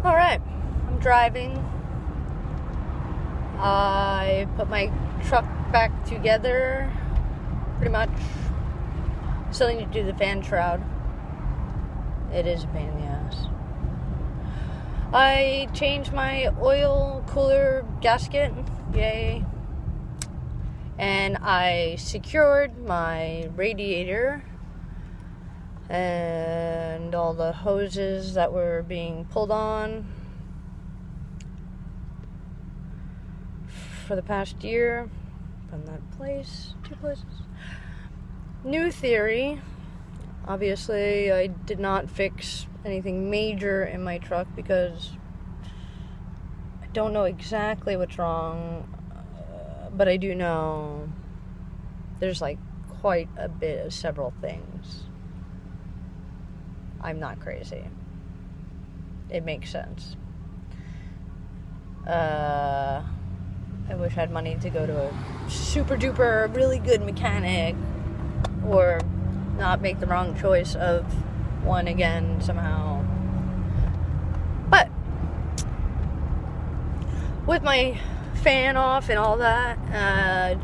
Alright, I'm driving. I put my truck back together, pretty much. Still need to do the fan shroud. It is a pain in the ass. I changed my oil cooler gasket, yay. And I secured my radiator and all the hoses that were being pulled on for the past year from that place, 2 places. New theory. Obviously, I did not fix anything major in my truck because I don't know exactly what's wrong, but I do know there's like quite a bit of several things. I'm not crazy. It makes sense. I wish I had money to go to a super duper really good mechanic or not make the wrong choice of one again somehow. But with my fan off and all that,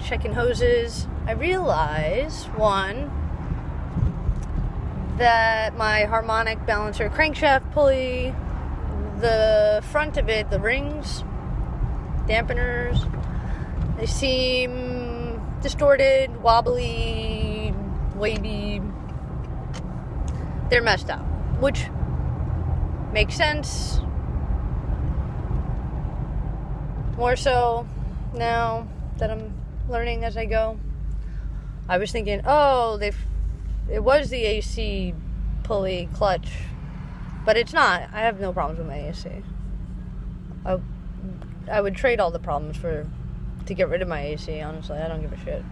checking hoses, I realized, one, that my harmonic balancer crankshaft pulley, the front of it, the rings, dampeners, they seem distorted, wobbly, wavy. They're messed up, which makes sense. More so now that I'm learning as I go. I was thinking, it was the AC pulley clutch, but it's not. I have no problems with my AC. I would trade all the problems to get rid of my AC, honestly. I don't give a shit.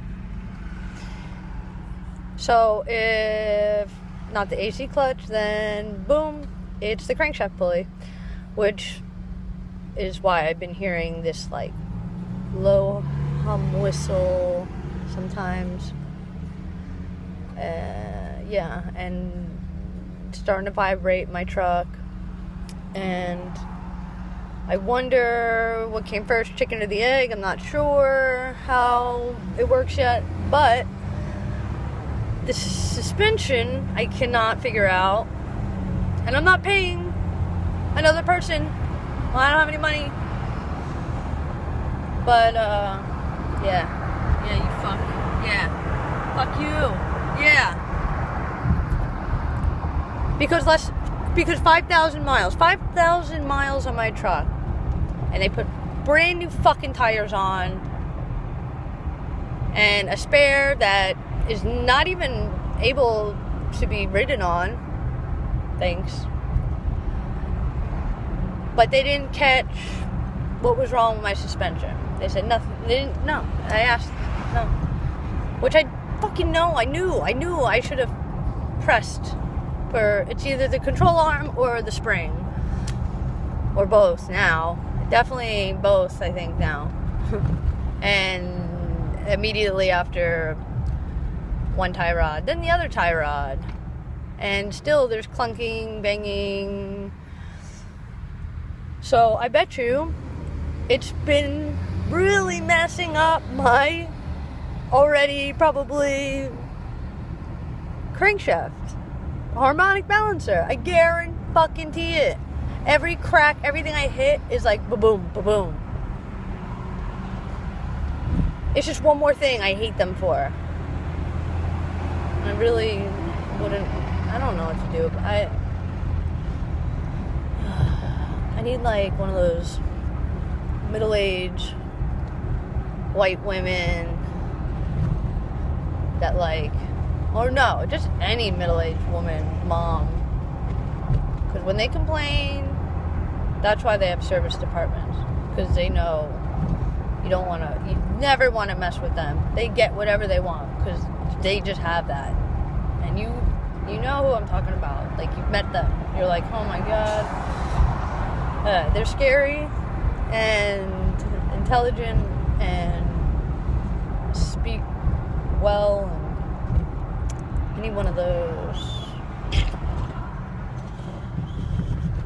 So if not the AC clutch, then boom, it's the crankshaft pulley, which is why I've been hearing this like low hum whistle sometimes. And starting to vibrate my truck, and I wonder what came first, chicken or the egg. I'm not sure how it works yet, but the suspension I cannot figure out, and I'm not paying another person. Well, I don't have any money, but you fuck you, yeah. Because 5,000 miles on my truck, and they put brand new fucking tires on, and a spare that is not even able to be ridden on, thanks. But they didn't catch what was wrong with my suspension. They said nothing. They didn't know. I asked, no. Which I fucking know. I knew I should have pressed for, it's either the control arm or the spring. Or both now. Definitely both, I think, now. And immediately after one tie rod, then the other tie rod. And still there's clunking, banging. So I bet you it's been really messing up my already probably crankshaft, harmonic balancer. I guarantee it. Every crack, everything I hit is like ba-boom, ba-boom. It's just one more thing I hate them for. I really wouldn't, I don't know what to do. I need like one of those middle-aged white women that like, or no, just any middle-aged woman, mom. Because when they complain, that's why they have service departments. Because they know you never want to mess with them. They get whatever they want because they just have that. And you know who I'm talking about. Like, you've met them. You're like, oh my god. They're scary and intelligent and speak well, and I need one of those.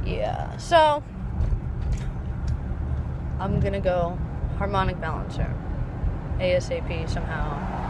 Yeah, so I'm gonna go harmonic balancer ASAP somehow.